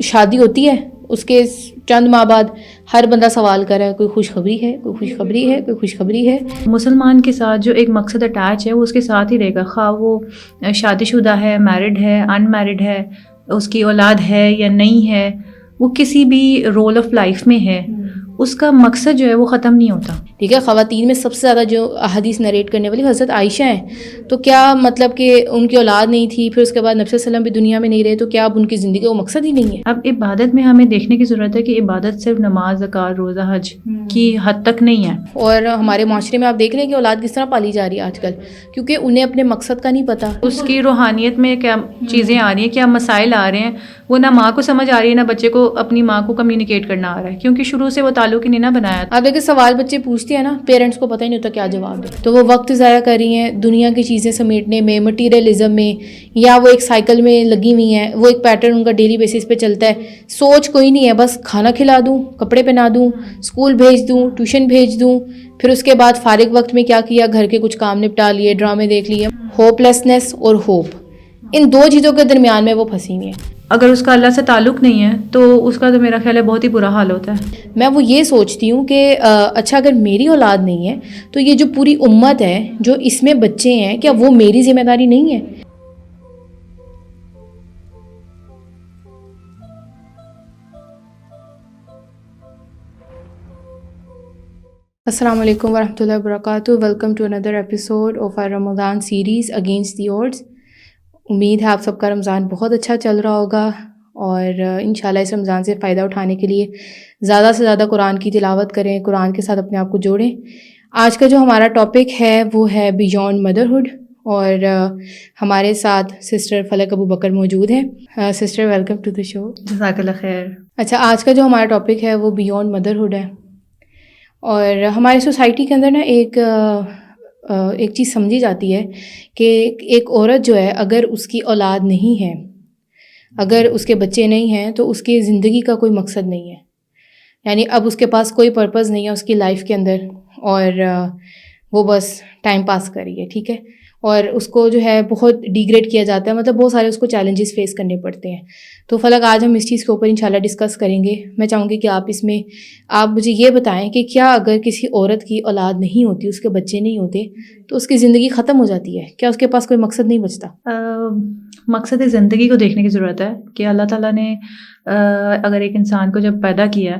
شادی ہوتی ہے اس کے چند ماہ بعد ہر بندہ سوال کر رہا ہے کوئی خوشخبری ہے، کوئی خوشخبری ہے، کوئی خوشخبری ہے. مسلمان کے ساتھ جو ایک مقصد اٹیچ ہے وہ اس کے ساتھ ہی رہے گا، خواہ وہ شادی شدہ ہے، میرڈ ہے، ان میرڈ ہے، اس کی اولاد ہے یا نہیں ہے، وہ کسی بھی رول آف لائف میں ہے، اس کا مقصد جو ہے وہ ختم نہیں ہوتا. ٹھیک ہے، خواتین میں سب سے زیادہ جو احادیث نریٹ کرنے والی حضرت عائشہ ہیں، تو کیا مطلب کہ ان کی اولاد نہیں تھی، پھر اس کے بعد نبی صلی اللہ علیہ وسلم بھی دنیا میں نہیں رہے، تو کیا اب ان کی زندگی کا وہ مقصد ہی نہیں ہے؟ اب عبادت میں ہمیں دیکھنے کی ضرورت ہے کہ عبادت صرف نماز، زکوٰۃ، روزہ، حج کی حد تک نہیں ہے. اور ہمارے معاشرے میں آپ دیکھ لیں کہ اولاد کس طرح پالی جا رہی ہے آج کل، کیونکہ انہیں اپنے مقصد کا نہیں پتہ. اس کی روحانیت میں کیا چیزیں آ رہی ہیں، کیا مسائل آ رہے ہیں، وہ نہ ماں کو سمجھ آ رہی ہے نہ بچے کو اپنی ماں کو کمیونیکیٹ کرنا آ رہا ہے، کیونکہ شروع سے وہ تعلق ہی نہیں نہ بنایا. اب دیکھیں سوال بچے پوچھتے ہیں نا، پیرنٹس کو پتہ ہی نہیں ہوتا کیا جواب دے، تو وہ وقت ضائع کر رہی ہیں دنیا کی چیزیں سمیٹنے میں، مٹیریلزم میں، یا وہ ایک سائیکل میں لگی ہوئی ہیں، وہ ایک پیٹرن ان کا ڈیلی بیسس پہ چلتا ہے، سوچ کوئی نہیں ہے، بس کھانا کھلا دوں، کپڑے پہنا دوں، اسکول بھیج دوں، ٹیوشن بھیج دوں، پھر اس کے بعد فارغ وقت میں کیا کیا، گھر کے کچھ کام نپٹا لیے، ڈرامے دیکھ لیے. ہوپ لیسنس اور ہوپ، ان دو چیزوں کے درمیان میں وہ پھنسی ہوئی ہیں. اگر اس کا اللہ سے تعلق نہیں ہے تو اس کا تو میرا خیال ہے بہت ہی برا حال ہوتا ہے. میں وہ یہ سوچتی ہوں کہ اچھا اگر میری اولاد نہیں ہے تو یہ جو پوری امت ہے جو اس میں بچے ہیں، کیا وہ میری ذمہ داری نہیں ہے؟ السلام علیکم ورحمۃ اللہ وبرکاتہ. Welcome to another episode of our Ramadan series against the odds. امید ہے آپ سب کا رمضان بہت اچھا چل رہا ہوگا، اور انشاءاللہ اس رمضان سے فائدہ اٹھانے کے لیے زیادہ سے زیادہ قرآن کی تلاوت کریں، قرآن کے ساتھ اپنے آپ کو جوڑیں. آج کا جو ہمارا ٹاپک ہے وہ ہے بیونڈ مدرہڈ، اور ہمارے ساتھ سسٹر فلک ابو بکر موجود ہیں. سسٹر ویلکم ٹو دی شو. جزاک اللہ خیر. اچھا، آج کا جو ہمارا ٹاپک ہے وہ بیونڈ مدرہڈ ہے. اور ہماری سوسائٹی کے اندر نا ایک چیز سمجھی جاتی ہے کہ ایک عورت جو ہے اگر اس کی اولاد نہیں ہے، اگر اس کے بچے نہیں ہیں، تو اس کی زندگی کا کوئی مقصد نہیں ہے. یعنی اب اس کے پاس کوئی پرپز نہیں ہے اس کی لائف کے اندر، اور وہ بس ٹائم پاس کر رہی ہے. ٹھیک ہے، اور اس کو جو ہے بہت ڈیگریڈ کیا جاتا ہے، مطلب بہت سارے اس کو چیلنجز فیس کرنے پڑتے ہیں. تو فلک آج ہم اس چیز کے اوپر انشاءاللہ ڈسکس کریں گے. میں چاہوں گی کہ آپ مجھے یہ بتائیں کہ کیا اگر کسی عورت کی اولاد نہیں ہوتی، اس کے بچے نہیں ہوتے، تو اس کی زندگی ختم ہو جاتی ہے؟ کیا اس کے پاس کوئی مقصد نہیں بچتا؟ مقصد زندگی کو دیکھنے کی ضرورت ہے کہ اللہ تعالیٰ نے اگر ایک انسان کو جب پیدا کیا،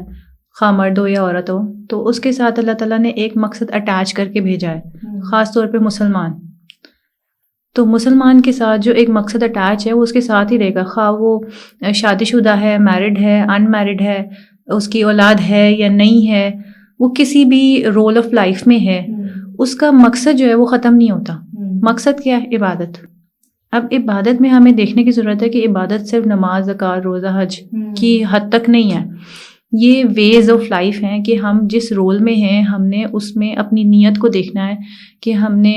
خواہ مرد ہو یا عورت ہو، تو اس کے ساتھ اللہ تعالیٰ نے ایک مقصد اٹیچ کر کے بھیجا ہے، خاص طور پہ مسلمان. تو مسلمان کے ساتھ جو ایک مقصد اٹیچ ہے وہ اس کے ساتھ ہی رہے گا، خواہ وہ شادی شدہ ہے، میرڈ ہے، ان میرڈ ہے، اس کی اولاد ہے یا نہیں ہے، وہ کسی بھی رول آف لائف میں ہے، اس کا مقصد جو ہے وہ ختم نہیں ہوتا. مقصد کیا ہے؟ عبادت. اب عبادت میں ہمیں دیکھنے کی ضرورت ہے کہ عبادت صرف نماز، زکوٰۃ، روزہ، حج کی حد تک نہیں ہے. یہ ویز آف لائف ہیں کہ ہم جس رول میں ہیں ہم نے اس میں اپنی نیت کو دیکھنا ہے کہ ہم نے،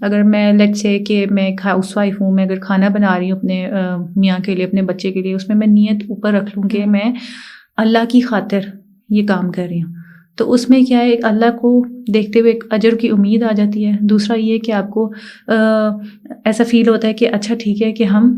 اگر میں لیٹ سے کہ میں ہاؤس وائف ہوں، میں اگر کھانا بنا رہی ہوں اپنے میاں کے لیے، اپنے بچے کے لیے، اس میں نیت اوپر رکھ لوں کہ میں اللہ کی خاطر یہ کام کر رہی ہوں. تو اس میں کیا ہے، اللہ کو دیکھتے ہوئے ایک اجر کی امید آ جاتی ہے. دوسرا یہ کہ آپ کو ایسا فیل ہوتا ہے کہ اچھا ٹھیک ہے کہ ہم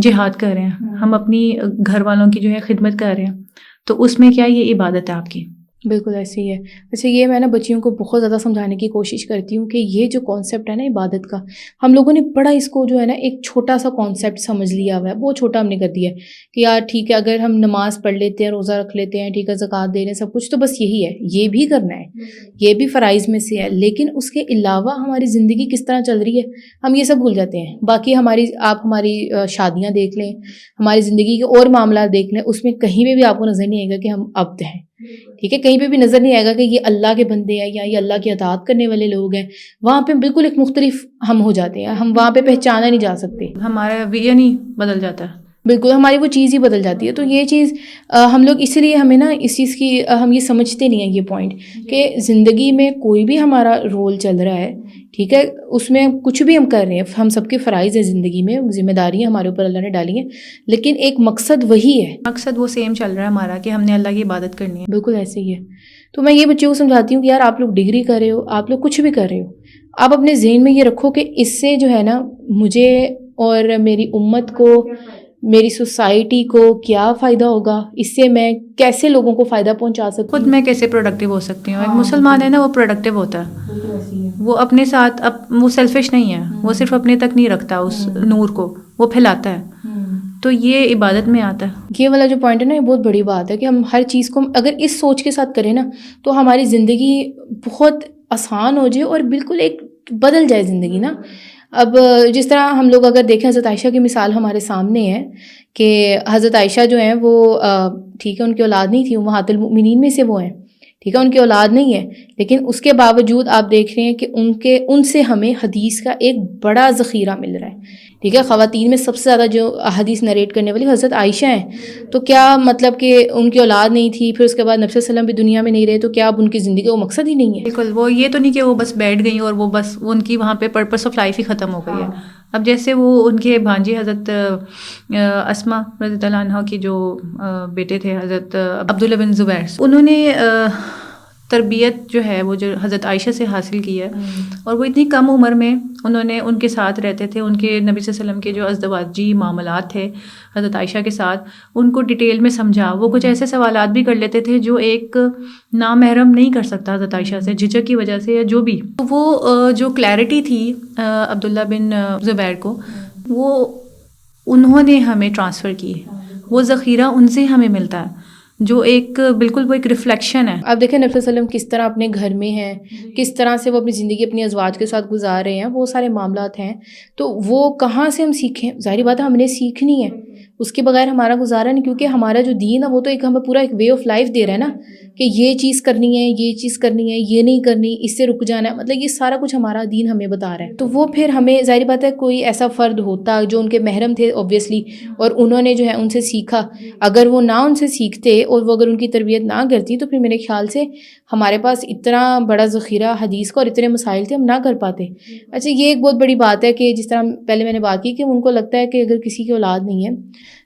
جہاد کر رہے ہیں، ہم اپنی گھر والوں کی جو ہے خدمت کر رہے ہیں. تو اس میں کیا یہ عبادت ہے آپ کی. بالکل ایسے ہی ہے. اچھا، یہ میں نا بچیوں کو بہت زیادہ سمجھانے کی کوشش کرتی ہوں کہ یہ جو کانسیپٹ ہے نا عبادت کا، ہم لوگوں نے بڑا اس کو جو ہے نا ایک چھوٹا سا کانسیپٹ سمجھ لیا ہوا ہے، بہت چھوٹا ہم نے کر دیا ہے کہ یار ٹھیک ہے اگر ہم نماز پڑھ لیتے ہیں، روزہ رکھ لیتے ہیں، ٹھیک ہے، زکوٰۃ دے رہے ہیں، سب کچھ تو بس یہی ہے، یہ بھی کرنا ہے، یہ بھی فرائض میں سے ہے، لیکن اس کے علاوہ ہماری زندگی کس طرح چل رہی ہے ہم یہ سب بھول جاتے ہیں. باقی آپ ہماری شادیاں دیکھ لیں، ہماری زندگی کے اور معاملات دیکھ لیں، اس میں کہیں پہ بھی آپ کو نظر نہیں آئے گا کہ ہم عبد ہیں. ٹھیک ہے، کہیں پہ بھی نظر نہیں آئے گا کہ یہ اللہ کے بندے ہیں یا یہ اللہ کی اطاعت کرنے والے لوگ ہیں. وہاں پہ بالکل ایک مختلف ہم ہو جاتے ہیں، ہم وہاں پہ پہچانا نہیں جا سکتے، ہمارا ویژن ہی بدل جاتا ہے. بالکل ہماری وہ چیز ہی بدل جاتی ہے. تو یہ چیز ہم لوگ اسی لیے ہمیں نا اس چیز کی ہم یہ سمجھتے نہیں ہیں یہ پوائنٹ کہ زندگی میں کوئی بھی ہمارا رول چل رہا ہے، ٹھیک ہے، اس میں کچھ بھی ہم کر رہے ہیں، ہم سب کے فرائض ہیں زندگی میں، ذمہ داریاں ہمارے اوپر اللہ نے ڈالی ہیں، لیکن ایک مقصد وہی ہے، مقصد وہ سیم چل رہا ہے ہمارا کہ ہم نے اللہ کی عبادت کرنی ہے. بالکل ایسے ہی ہے. تو میں یہ بچوں کو سمجھاتی ہوں کہ یار آپ لوگ ڈگری کر رہے ہو، آپ لوگ کچھ بھی کر رہے ہو، آپ اپنے ذہن میں یہ رکھو کہ اس سے جو ہے نا مجھے اور میری امت کو میری سوسائٹی کو کیا فائدہ ہوگا, اس سے میں کیسے لوگوں کو فائدہ پہنچا سکتی خود میں کیسے پروڈکٹیو ہو سکتی ہوں. ایک مسلمان ہے نا, وہ پروڈکٹیو ہوتا ہے, وہ اپنے ساتھ وہ سیلفش نہیں ہے, وہ صرف اپنے تک نہیں رکھتا اس نور کو, وہ پھیلاتا ہے. تو یہ عبادت میں آتا ہے. یہ والا جو پوائنٹ ہے نا, یہ بہت بڑی بات ہے کہ ہم ہر چیز کو اگر اس سوچ کے ساتھ کریں نا تو ہماری زندگی بہت آسان ہو جائے اور بالکل ایک بدل جائے زندگی نا. اب جس طرح ہم لوگ اگر دیکھیں حضرت عائشہ کی مثال ہمارے سامنے ہے کہ حضرت عائشہ جو ہیں وہ ٹھیک ہے ان کی اولاد نہیں تھی, امہات المؤمنین میں سے وہ ہیں, ٹھیک ہے ان کی اولاد نہیں ہے, لیکن اس کے باوجود آپ دیکھ رہے ہیں کہ ان سے ہمیں حدیث کا ایک بڑا ذخیرہ مل رہا ہے. ٹھیک ہے, خواتین میں سب سے زیادہ جو حدیث نریٹ کرنے والی حضرت عائشہ ہیں. تو کیا مطلب کہ ان کی اولاد نہیں تھی, پھر اس کے بعد نبی صلی اللہ علیہ وسلم بھی دنیا میں نہیں رہے, تو کیا اب ان کی زندگی کا وہ مقصد ہی نہیں ہے؟ بالکل, وہ یہ تو نہیں کہ وہ بس بیٹھ گئی اور وہ بس ان کی وہاں پہ پرپس آف لائف ہی ختم ہو گئی ہے. اب جیسے وہ ان کے بھانجے حضرت اسما رضی اللہ عنہ کی جو بیٹے تھے حضرت عبداللہ بن زبیر, انہوں نے تربیت جو ہے وہ جو حضرت عائشہ سے حاصل کی ہے, اور وہ اتنی کم عمر میں انہوں نے ان کے ساتھ رہتے تھے, ان کے نبی صلی اللہ علیہ وسلم کے جو ازدواجی معاملات تھے حضرت عائشہ کے ساتھ, ان کو ڈیٹیل میں سمجھا. وہ کچھ ایسے سوالات بھی کر لیتے تھے جو ایک نامحرم نہیں کر سکتا حضرت عائشہ سے, جھجک کی وجہ سے یا جو بھی. وہ جو کلیئرٹی تھی عبداللہ بن زبیر کو, وہ انہوں نے ہمیں ٹرانسفر کی, وہ ذخیرہ ان سے ہمیں ملتا ہے جو ایک بالکل وہ ایک ریفلیکشن ہے. آپ دیکھیں نبی صلی اللہ علیہ وسلم کس طرح اپنے گھر میں ہیں, کس طرح سے وہ اپنی زندگی اپنی ازواج کے ساتھ گزار رہے ہیں, وہ سارے معاملات ہیں. تو وہ کہاں سے ہم سیکھیں؟ ظاہری بات ہے ہم نے سیکھنی ہے, اس کے بغیر ہمارا گزارا نہیں, کیونکہ ہمارا جو دین ہے وہ تو ایک ہمیں پورا ایک وے آف لائف دے رہا ہے نا, کہ یہ چیز کرنی ہے, یہ چیز کرنی ہے, یہ نہیں کرنی, اس سے رک جانا ہے, مطلب یہ سارا کچھ ہمارا دین ہمیں بتا رہا ہے. تو وہ پھر ہمیں ظاہری بات ہے کوئی ایسا فرد ہوتا جو ان کے محرم تھے اوبویسلی, اور انہوں نے جو ہے ان سے سیکھا, اگر وہ نہ ان سے سیکھتے اور وہ اگر ان کی تربیت نہ کرتی تو پھر میرے خیال سے ہمارے پاس اتنا بڑا ذخیرہ حدیث کا اور اتنے مسائل تھے ہم نہ کر پاتے. اچھا, یہ ایک بہت بڑی بات ہے کہ جس طرح پہلے میں نے بات کی کہ ان کو لگتا ہے کہ اگر کسی کی اولاد نہیں ہے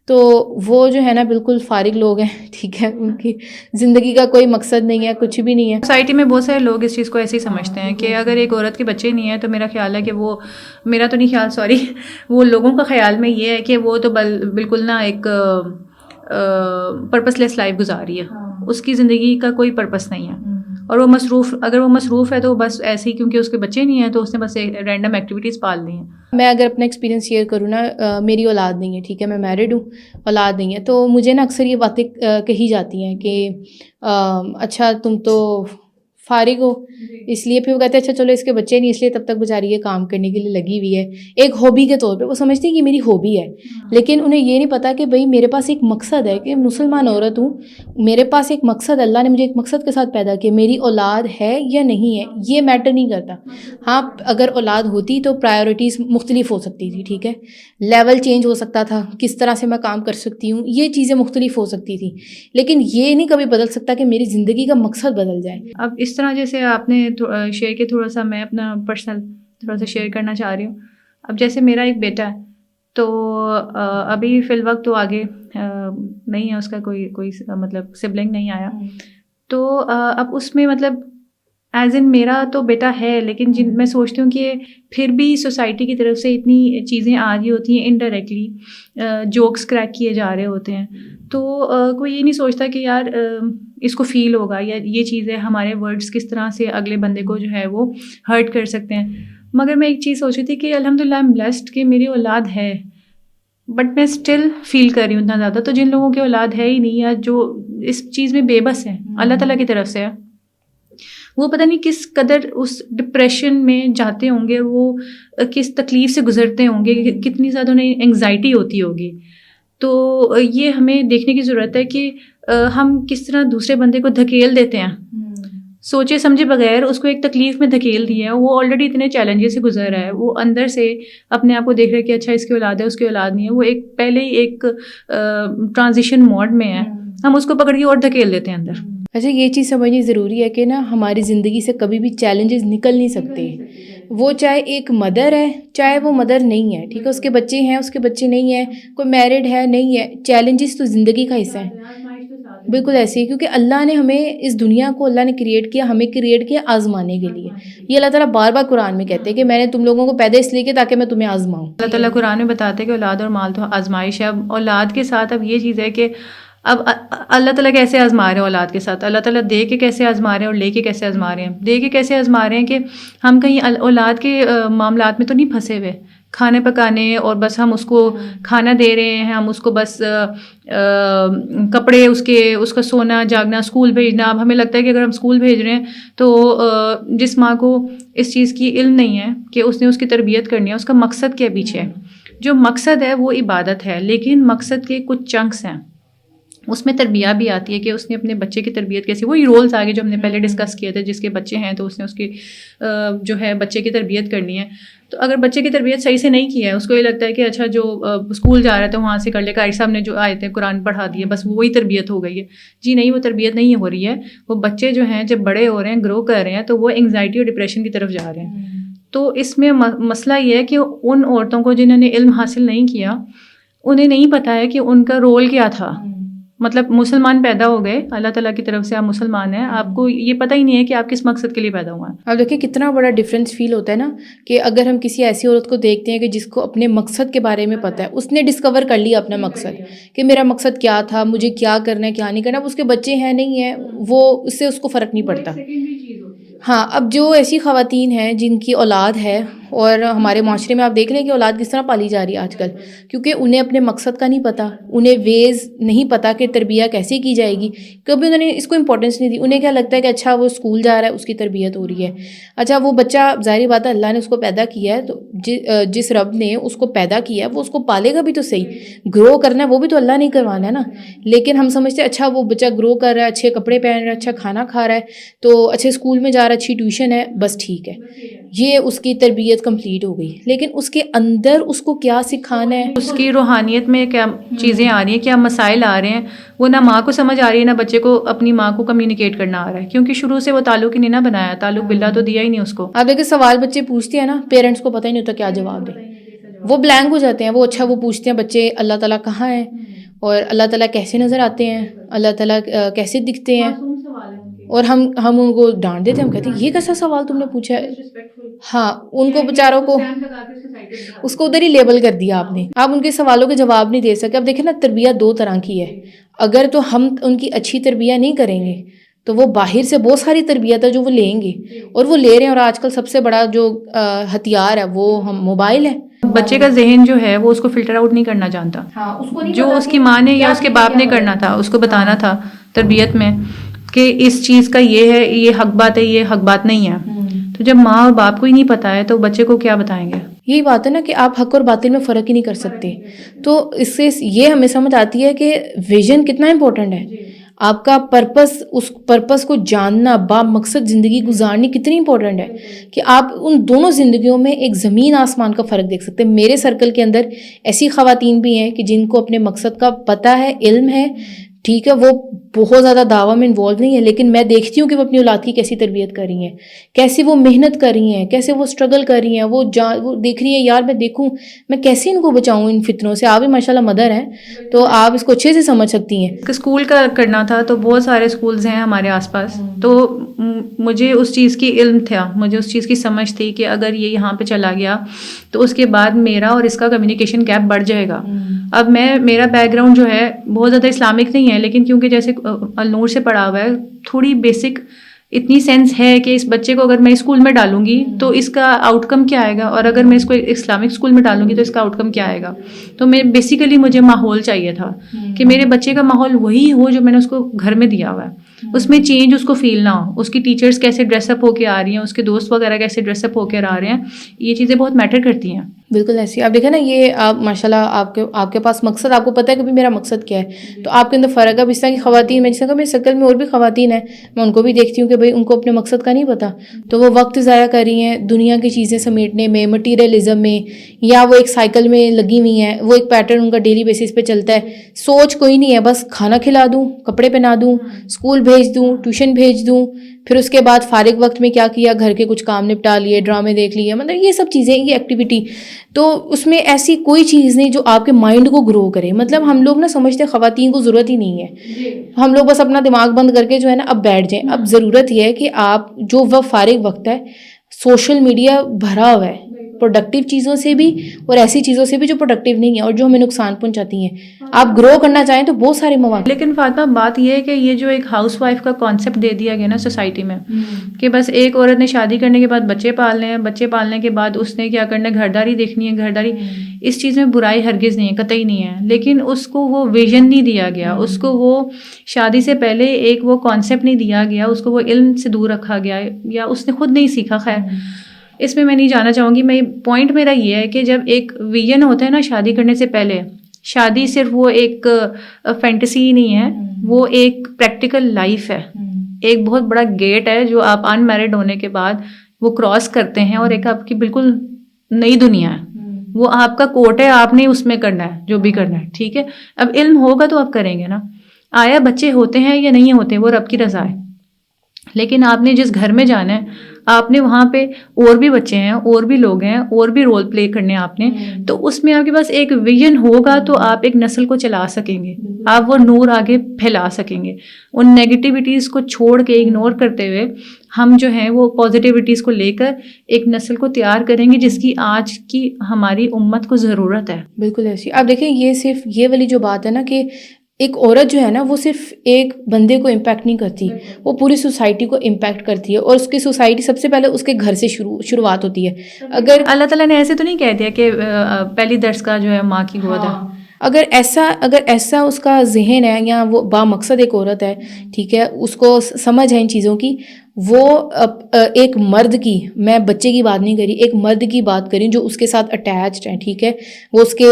تو وہ جو ہے نا بالکل فارغ لوگ ہیں, ٹھیک ہے, ان کی زندگی کا کوئی مقصد نہیں ہے, کچھ بھی نہیں ہے. سوسائٹی میں بہت سارے لوگ اس چیز کو ایسے ہی سمجھتے ہیں کہ اگر ایک عورت کے بچے نہیں ہیں تو میرا خیال ہے کہ وہ, میرا تو نہیں خیال, سوری, وہ لوگوں کا خیال میں یہ ہے کہ وہ تو بالکل نا ایک پرپس لیس لائف گزار رہی ہے, اس کی زندگی کا کوئی پرپس نہیں ہے, اور وہ مصروف, اگر وہ مصروف ہے تو بس ایسے ہی کیونکہ اس کے بچے نہیں ہیں تو اس نے بس رینڈم ایکٹیویٹیز پال لی ہیں. میں اگر اپنا ایکسپیرینس شیئر کروں نا, میری اولاد نہیں ہے, ٹھیک ہے, میں میرڈ ہوں, اولاد نہیں ہے, تو مجھے نا اکثر یہ باتیں کہی جاتی ہیں کہ اچھا تم تو فارغ ہو, اس لیے پھر وہ کہتے ہیں اچھا چلو اس کے بچے نہیں اس لیے تب تک بیچاری یہ کام کرنے کے لیے لگی ہوئی ہے, ایک ہابی کے طور پہ وہ سمجھتی ہیں کہ میری ہابی ہے. لیکن انہیں یہ نہیں پتا کہ بھئی میرے پاس ایک مقصد ہے, کہ مسلمان عورت ہوں, میرے پاس ایک مقصد, اللہ نے مجھے ایک مقصد کے ساتھ پیدا کیا, میری اولاد ہے یا نہیں ہے یہ میٹر نہیں کرتا. ہاں اگر اولاد ہوتی تو پرائیورٹیز مختلف ہو سکتی تھی, ٹھیک ہے, لیول چینج ہو سکتا تھا, کس طرح سے میں کام کر سکتی ہوں, یہ چیزیں مختلف ہو سکتی تھی, لیکن یہ نہیں کبھی بدل سکتا کہ میری زندگی کا مقصد بدل جائے. اب اس طرح جیسے آپ نے شیئر کیا, تھوڑا سا میں اپنا پرسنل تھوڑا سا شیئر کرنا چاہ رہی ہوں. اب جیسے میرا ایک بیٹا ہے, تو ابھی فی الوقت تو آگے نہیں ہے, اس کا کوئی مطلب سبلنگ نہیں آیا, تو اب اس میں مطلب ایز ان میرا تو بیٹا ہے, لیکن میں سوچتی ہوں کہ پھر بھی سوسائٹی کی طرف سے اتنی چیزیں آ رہی ہوتی ہیں انڈائریکٹلی, جوکس کریک کیے جا رہے ہوتے ہیں, تو کوئی یہ نہیں سوچتا کہ یار اس کو فیل ہوگا یا یہ چیزیں ہمارے ورڈس کس طرح سے اگلے بندے کو جو ہے وہ ہرٹ کر سکتے ہیں. مگر میں ایک چیز سوچ رہی تھی کہ الحمدللہ ایم بلیسڈ کہ میری اولاد ہے, بٹ میں اسٹل فیل کر رہی ہوں اتنا زیادہ. تو جن لوگوں کی اولاد ہے ہی نہیں یا جو اس چیز میں بے بس ہیں, اللہ تعالیٰ کی طرف سے ہے, وہ پتہ نہیں کس قدر اس ڈپریشن میں جاتے ہوں گے, وہ کس تکلیف سے گزرتے ہوں گے, کتنی زیادہ انہیں انگزائٹی ہوتی ہوگی. تو یہ ہمیں دیکھنے کی ضرورت ہے کہ ہم کس طرح دوسرے بندے کو دھکیل دیتے ہیں, سوچے سمجھے بغیر اس کو ایک تکلیف میں دھکیل دیا ہے. وہ آلریڈی اتنے چیلنجز سے گزر رہا ہے, وہ اندر سے اپنے آپ کو دیکھ رہا ہے کہ اچھا اس کی اولاد ہے اس کی اولاد نہیں ہے, وہ ایک پہلے ہی ایک ٹرانزیشن موڈ میں ہے, ہم اس کو پکڑ کے اور دھکیل دیتے ہیں اندر. اچھا, یہ چیز سمجھنی ضروری ہے کہ نا ہماری زندگی سے کبھی بھی چیلنجز نکل نہیں سکتے, وہ چاہے ایک مدر ہے چاہے وہ مدر نہیں ہے, ٹھیک ہے, اس کے بچے ہیں اس کے بچے نہیں ہیں, کوئی میرڈ ہے نہیں ہے, چیلنجز تو زندگی کا حصہ ہیں. بالکل ایسے ہی، کیونکہ اللہ نے ہمیں اس دنیا کو اللہ نے کریٹ کیا، ہمیں کریٹ کیا آزمانے کے لیے. یہ اللہ تعالیٰ بار بار قرآن میں کہتے ہیں کہ میں نے تم لوگوں کو پیدا اس لیے کیا تاکہ میں تمہیں آزماؤں. اللہ تعالیٰ قرآن میں بتاتے ہیں کہ اولاد اور مال تو آزمائش ہے. اب اولاد کے ساتھ اب یہ چیز ہے کہ اب اللہ تعالیٰ کیسے آزما رہے ہیں اولاد کے ساتھ، اللہ تعالیٰ دے کے کیسے آزما رہے ہیں اور لے کے کیسے آزما رہے ہیں. دے کے کیسے آزما رہے ہیں کہ ہم کہیں اولاد کے معاملات میں تو نہیں پھنسے ہوئے، کھانے پکانے اور بس ہم اس کو کھانا دے رہے ہیں، ہم اس کو بس کپڑے اس کا سونا جاگنا، اسکول بھیجنا. اب ہمیں لگتا ہے کہ اگر ہم اسکول بھیج رہے ہیں تو جس ماں کو اس چیز کی علم نہیں ہے کہ اس نے اس کی تربیت کرنی ہے، اس کا مقصد کیا پیچھے ہے. جو مقصد ہے وہ عبادت ہے، لیکن مقصد کے کچھ چنکس ہیں، اس میں تربیت بھی آتی ہے کہ اس نے اپنے بچے کی تربیت کیسی، وہی رولز آگے جو ہم نے پہلے ڈسکس کیے تھے. جس کے بچے ہیں تو اس نے اس کی جو ہے بچے کی تربیت کرنی ہے. تو اگر بچے کی تربیت صحیح سے نہیں کی ہے، اس کو یہ لگتا ہے کہ اچھا جو اسکول جا رہا ہے تو وہاں سے کر لے، قاری صاحب نے جو آئے تھے قرآن پڑھا دیے بس وہی تربیت ہو گئی ہے. جی نہیں، وہ تربیت نہیں ہو رہی ہے. وہ بچے جو ہیں جب بڑے ہو رہے ہیں، گرو کر رہے ہیں، تو وہ انگزائٹی اور ڈپریشن کی طرف جا رہے ہیں. تو اس میں مسئلہ یہ ہے کہ ان عورتوں کو جنہوں نے علم حاصل نہیں کیا، انہیں نہیں پتہ ہے کہ ان کا رول کیا تھا. مطلب مسلمان پیدا ہو گئے اللہ تعالیٰ کی طرف سے، آپ مسلمان ہیں، آپ کو یہ پتہ ہی نہیں ہے کہ آپ کس مقصد کے لیے پیدا ہوئے ہیں. اب دیکھیں کتنا بڑا ڈفرینس فیل ہوتا ہے نا کہ اگر ہم کسی ایسی عورت کو دیکھتے ہیں کہ جس کو اپنے مقصد کے بارے میں پتہ ہے، اس نے ڈسکور کر لیا اپنا مقصد کہ میرا مقصد کیا تھا، مجھے کیا کرنا ہے کیا نہیں کرنا. اب اس کے بچے ہیں نہیں ہیں، وہ اس سے اس کو فرق نہیں پڑتا. ہاں، اب جو ایسی خواتین ہیں جن کی اولاد ہے، اور ہمارے معاشرے میں آپ دیکھ لیں کہ اولاد کس طرح پالی جا رہی ہے آج کل، کیونکہ انہیں اپنے مقصد کا نہیں پتہ، انہیں ویز نہیں پتہ کہ تربیت کیسے کی جائے گی. کبھی انہوں نے اس کو امپورٹنس نہیں دی. انہیں کیا لگتا ہے کہ اچھا وہ اسکول جا رہا ہے، اس کی تربیت ہو رہی ہے. اچھا وہ بچہ، ظاہری بات ہے اللہ نے اس کو پیدا کیا ہے، تو جس رب نے اس کو پیدا کیا ہے وہ اس کو پالے گا بھی تو صحیح. گرو کرنا ہے وہ بھی تو اللہ نے کروانا ہے نا. لیکن ہم سمجھتے ہیں اچھا وہ بچہ گرو کر رہا ہے، اچھے کپڑے پہن رہا ہے، اچھا کھانا کھا رہا ہے، تو اچھے اسکول میں جا رہا ہے، اچھی ٹیوشن ہے، بس ٹھیک ہے، یہ اس کی تربیت کمپلیٹ ہو گئی. لیکن اس کے اندر اس کو کیا سکھانا ہے، اس کی روحانیت میں کیا چیزیں آ رہی ہیں، کیا مسائل آ رہے ہیں، وہ نہ ماں کو سمجھ آ رہی ہے، نہ بچے کو اپنی ماں کو کمیونیکیٹ کرنا آ رہا ہے، کیونکہ شروع سے وہ تعلق ہی نہیں نہ بنایا، تعلق باللہ تو دیا ہی نہیں اس کو. آپ دیکھیں سوال بچے پوچھتے ہیں نا، پیرنٹس کو پتہ ہی نہیں ہوتا کیا جواب دیں، وہ بلینک ہو جاتے ہیں. وہ اچھا وہ پوچھتے ہیں بچے اللہ تعالیٰ کہاں ہے، اور اللہ تعالیٰ کیسے نظر آتے ہیں، اللہ تعالیٰ کیسے دکھتے ہیں، اور ہم ان کو ڈانٹ دیتے ہیں. ہم کہتے ہیں یہ کیسا سوال تم نے پوچھا ہے. ہاں، ان کو بیچاروں کو اس کو ادھر ہی لیبل کر دیا آپ نے. آپ ان کے سوالوں کے جواب نہیں دے سکے. اب دیکھیں نا، تربیت دو طرح کی ہے. اگر تو ہم ان کی اچھی تربیت نہیں کریں گے تو وہ باہر سے بہت ساری تربیت ہے جو وہ لیں گے، اور وہ لے رہے ہیں. اور آج کل سب سے بڑا جو ہتھیار ہے وہ ہم موبائل ہے. بچے کا ذہن جو ہے وہ اس کو فلٹر آؤٹ نہیں کرنا جانتا. جو اس کی ماں نے یا اس کے باپ نے کرنا تھا، اس کو بتانا تھا تربیت میں کہ اس چیز کا یہ ہے، یہ حق بات ہے، یہ حق بات نہیں ہے. تو جب ماں اور باپ کو ہی نہیں پتہ ہے تو بچے کو کیا بتائیں گے. یہی بات ہے نا کہ آپ حق اور باطل میں فرق ہی نہیں کر سکتے. تو اس سے یہ ہمیں سمجھ آتی ہے کہ ویژن کتنا امپورٹنٹ ہے. آپ کا پرپس، اس پرپس کو جاننا، با مقصد زندگی گزارنی کتنی امپورٹنٹ ہے کہ آپ ان دونوں زندگیوں میں ایک زمین آسمان کا فرق دیکھ سکتے ہیں. میرے سرکل کے اندر ایسی خواتین بھی ہیں کہ جن کو اپنے مقصد کا پتہ ہے، علم ہے، ٹھیک ہے، وہ بہت زیادہ دعویٰ میں انوالو نہیں ہے، لیکن میں دیکھتی ہوں کہ وہ اپنی اولاد کی کیسی تربیت کر رہی ہیں، کیسے وہ محنت کر رہی ہیں، کیسے وہ اسٹرگل کر رہی ہیں. وہ دیکھ رہی ہیں یار میں دیکھوں میں کیسے ان کو بچاؤں ان فتنوں سے. آپ بھی ماشاء اللہ مدر ہیں تو آپ اس کو اچھے سے سمجھ سکتی ہیں. اسکول کا کرنا تھا تو بہت سارے اسکولز ہیں ہمارے آس پاس، تو مجھے اس چیز کی علم تھا، مجھے اس چیز کی سمجھ تھی کہ اگر یہ یہاں پہ چلا گیا تو اس کے بعد میرا اور اس کا کمیونیکیشن گیپ بڑھ جائے گا. اب میرا بیک گراؤنڈ جو ہے بہت زیادہ اسلامک نہیں ہے، لیکن کیونکہ جیسے النور سے پڑھا ہوا ہے، تھوڑی بیسک اتنی سینس ہے کہ اس بچے کو اگر میں اسکول میں ڈالوں گی تو اس کا آؤٹ کم کیا آئے گا، اور اگر میں اس کو اسلامک اسکول میں ڈالوں گی تو اس کا آؤٹ کم کیا آئے گا. تو میں بیسیکلی مجھے ماحول چاہیے تھا کہ میرے بچے کا ماحول وہی ہو جو میں نے اس کو گھر میں دیا ہوا ہے، اس میں چینج اس کو فیل نہ ہو. اس کی ٹیچرز کیسے ڈریس اپ ہو کے آ رہی ہیں، اس کے دوست وغیرہ کیسے ڈریس اپ ہو کے آ رہے ہیں، یہ چیزیں بہت میٹر کرتی ہیں. بالکل ایسی. آپ دیکھیں نا، یہ آپ ماشاء اللہ آپ کے پاس مقصد، آپ کو پتہ ہے کہ میرا مقصد کیا ہے، تو آپ کے اندر فرق ہے. اب اس طرح کی خواتین، میں جس طرح میرے سرکل میں اور بھی خواتین ہیں، میں ان کو بھی دیکھتی ہوں کہ بھائی ان کو اپنے مقصد کا نہیں پتہ، تو وہ وقت ضائع کر رہی ہیں دنیا کی چیزیں سمیٹنے میں، مٹیریلزم میں، یا وہ ایک سائیکل میں لگی ہوئی ہیں. وہ ایک پیٹرن ان کا ڈیلی بیسس پہ چلتا ہے، سوچ کوئی نہیں ہے، بس کھانا کھلا دوں، کپڑے پہنا دوں، اسکول بھیج دوں, ٹیوشن بھیج دوں, پھر اس کے بعد فارغ وقت میں کیا کیا, گھر کے کچھ کام نپٹا لیے, ڈرامے دیکھ لیے, مطلب یہ سب چیزیں, یہ ایکٹیویٹی. تو اس میں ایسی کوئی چیز نہیں جو آپ کے مائنڈ کو گرو کرے. مطلب ہم لوگ نا سمجھتے ہیں خواتین کو ضرورت ہی نہیں ہے, ہم لوگ بس اپنا دماغ بند کر کے جو ہے نا اب بیٹھ جائیں. اب ضرورت یہ ہے کہ آپ جو وہ فارغ وقت ہے, سوشل میڈیا بھرا ہوا ہے پروڈکٹیو چیزوں سے بھی اور ایسی چیزوں سے بھی جو پروڈکٹیو نہیں ہیں اور جو ہمیں نقصان پہنچاتی ہیں. آپ گرو کرنا چاہیں تو بہت سارے مواقع. لیکن فاطمہ بات یہ ہے کہ یہ جو ایک ہاؤس وائف کا کانسیپٹ دے دیا گیا نا سوسائٹی میں, کہ بس ایک عورت نے شادی کرنے کے بعد بچے پالنے ہیں, بچے پالنے کے بعد اس نے کیا کرنا ہے, گھرداری دیکھنی ہے, گھرداری. اس چیز میں برائی ہرگز نہیں ہے, قطعی نہیں ہے, لیکن اس کو وہ ویژن نہیں دیا گیا, اس کو وہ شادی سے پہلے ایک وہ کانسیپٹ نہیں دیا گیا, اس کو وہ علم سے دور رکھا گیا, یا اس نے خود نہیں سیکھا. خیر اس میں نہیں جانا چاہوں گی. میں پوائنٹ میرا یہ ہے کہ جب ایک ویژن ہوتا ہے نا شادی کرنے سے پہلے, شادی صرف وہ ایک فینٹیسی نہیں ہے, وہ ایک پریکٹیکل لائف ہے, ایک بہت بڑا گیٹ ہے جو آپ ان میرڈ ہونے کے بعد وہ کراس کرتے ہیں, اور ایک آپ کی بالکل نئی دنیا ہے, وہ آپ کا کوٹ ہے, آپ نے اس میں کرنا ہے جو بھی کرنا ہے. ٹھیک ہے, اب علم ہوگا تو آپ کریں گے نا. آیا بچے ہوتے ہیں یا نہیں ہوتے وہ رب کی رضا ہے, لیکن آپ نے جس گھر میں جانا ہے, آپ نے وہاں پہ اور بھی بچے ہیں, اور بھی لوگ ہیں, اور بھی رول پلے کرنے ہیں آپ نے, تو اس میں آپ کے پاس ایک ویژن ہوگا تو آپ ایک نسل کو چلا سکیں گے, آپ وہ نور آگے پھیلا سکیں گے. ان نیگیٹیوٹیز کو چھوڑ کے اگنور کرتے ہوئے ہم جو ہیں وہ پازیٹیوٹیز کو لے کر ایک نسل کو تیار کریں گے جس کی آج کی ہماری امت کو ضرورت ہے. بالکل ایسی. آپ دیکھیں یہ صرف یہ والی جو بات ہے نا کہ ایک عورت جو ہے نا وہ صرف ایک بندے کو امپیکٹ نہیں کرتی, وہ پوری سوسائٹی کو امپیکٹ کرتی ہے, اور اس کی سوسائٹی سب سے پہلے اس کے گھر سے شروعات ہوتی ہے. اگر اللہ تعالیٰ نے ایسے تو نہیں کہہ دیا کہ پہلی درس کا جو ہے ماں کی گود ہے. اگر ایسا اس کا ذہن ہے, یا وہ با مقصد ایک عورت ہے, ٹھیک ہے, اس کو سمجھ ہے ان چیزوں کی, وہ ایک مرد کی, میں بچے کی بات نہیں کری, ایک مرد کی بات کریں جو اس کے ساتھ اٹیچڈ ہیں, ٹھیک ہے, وہ اس کے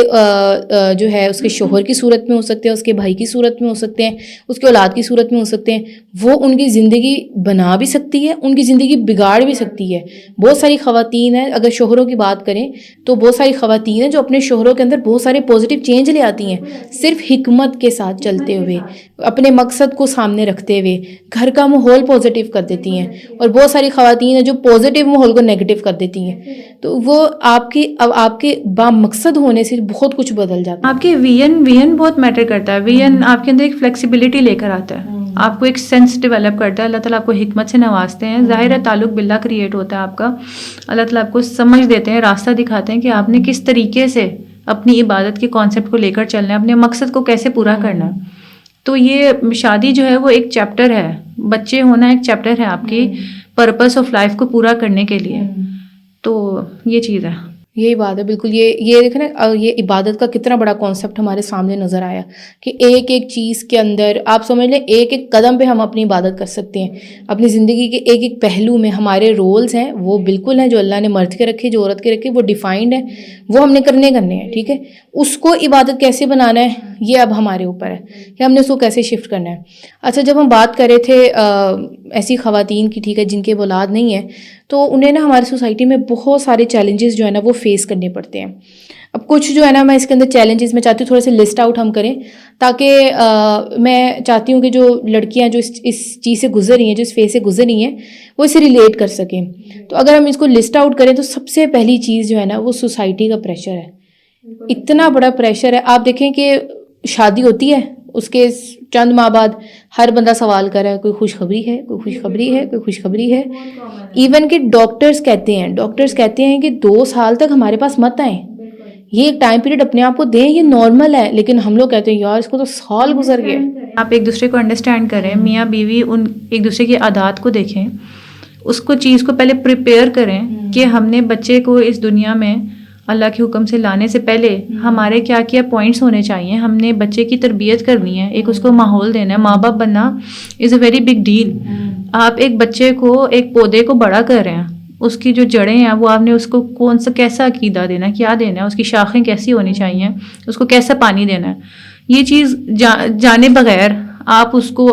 جو ہے اس کے شوہر کی صورت میں ہو سکتے ہیں, اس کے بھائی کی صورت میں ہو سکتے ہیں, اس کے اولاد کی صورت میں ہو سکتے ہیں, وہ ان کی زندگی بنا بھی سکتی ہے, ان کی زندگی بگاڑ بھی سکتی ہے. بہت ساری خواتین ہیں, اگر شوہروں کی بات کریں تو بہت ساری خواتین ہیں جو اپنے شوہروں کے اندر بہت سارے پازیٹیو چینج لے آتی ہیں, صرف حکمت کے ساتھ چلتے ہوئے, اپنے مقصد کو سامنے رکھتے ہوئے گھر کا ماحول پازیٹیو کر دیتی ہیں. اور بہت ساری خواتین ہیں جو پازیٹیو ماحول کو نیگیٹیو کر دیتی ہیں, تو وہ آپ کے با مقصد ہونے سے بہت کچھ بدل جاتا ہے. آپ کے ویژن بہت میٹر کرتا ہے. ویژن آپ کے اندر ایک فلیکسیبلٹی لے کر آتا ہے, آپ کو ایک سینس ڈیولپ کرتا ہے. اللہ تعالیٰ آپ کو حکمت سے نوازتے ہیں, ظاہر ہے تعلق باللہ کریٹ ہوتا ہے آپ کا. اللہ تعالیٰ آپ کو سمجھ دیتے ہیں, راستہ دکھاتے ہیں کہ آپ نے کس طریقے سے اپنی عبادت کے کانسیپٹ کو لے کر چلنا ہے, اپنے مقصد کو کیسے پورا کرنا ہے. تو یہ شادی جو ہے وہ ایک چیپٹر ہے, بچے ہونا ایک چیپٹر ہے آپ کی پرپس آف لائف کو پورا کرنے کے لیے. تو یہ چیز ہے, یہی بات ہے. بالکل یہ دیکھیں نا, یہ عبادت کا کتنا بڑا کانسیپٹ ہمارے سامنے نظر آیا کہ ایک ایک چیز کے اندر آپ سمجھ لیں ایک ایک قدم پہ ہم اپنی عبادت کر سکتے ہیں. اپنی زندگی کے ایک ایک پہلو میں ہمارے رولز ہیں وہ بالکل ہیں, جو اللہ نے مرد کے رکھے, جو عورت کے رکھے, وہ ڈیفائنڈ ہیں, وہ ہم نے کرنے ہیں, ٹھیک ہے. اس کو عبادت کیسے بنانا ہے یہ اب ہمارے اوپر ہے کہ ہم نے اس کو کیسے شفٹ کرنا ہے. اچھا, جب ہم بات کر رہے تھے ایسی خواتین کی, ٹھیک ہے, جن کے اولاد نہیں ہے, تو انہیں نا ہماری سوسائٹی میں بہت سارے چیلنجز جو ہے نا وہ فیس کرنے پڑتے ہیں. اب کچھ جو ہے نا میں اس کے اندر چیلنجز میں چاہتی ہوں تھوڑے سے لسٹ آؤٹ ہم کریں, تاکہ میں چاہتی ہوں کہ جو لڑکیاں جو اس چیز سے گزر رہی ہیں, جو اس فیز سے گزر رہی ہیں, وہ اسے ریلیٹ کر سکیں. تو اگر ہم اس کو لسٹ آؤٹ کریں تو سب سے پہلی چیز جو ہے نا وہ سوسائٹی کا پریشر ہے. اتنا بڑا پریشر ہے. آپ دیکھیں کہ شادی ہوتی ہے, اس کے چند ماہ بعد ہر بندہ سوال کر رہا ہے, کوئی خوشخبری ہے, کوئی خوشخبری ہے, کوئی خوشخبری ہے. ایون کہ ڈاکٹرز کہتے ہیں کہ 2 سال تک ہمارے پاس مت آئیں, یہ ایک ٹائم پیریڈ اپنے آپ کو دیں, یہ نارمل ہے. لیکن ہم لوگ کہتے ہیں یار اس کو تو سال گزر گئے. آپ ایک دوسرے کو انڈرسٹینڈ کریں, میاں بیوی ان ایک دوسرے کی عادات کو دیکھیں, اس کو چیز کو پہلے پریپیئر کریں کہ ہم نے بچے کو اس دنیا میں اللہ کے حکم سے لانے سے پہلے ہمارے کیا کیا پوائنٹس ہونے چاہیے. ہم نے بچے کی تربیت کرنی ہے, ایک اس کو ماحول دینا ہے. ماں باپ بننا از اے ویری بگ ڈیل. آپ ایک بچے کو, ایک پودے کو بڑا کر رہے ہیں, اس کی جو جڑیں ہیں وہ آپ نے اس کو کون سا کیسا عقیدہ دینا ہے, کیا دینا ہے, اس کی شاخیں کیسی ہونی چاہیے, اس کو کیسا پانی دینا ہے. یہ چیز جانے بغیر آپ اس کو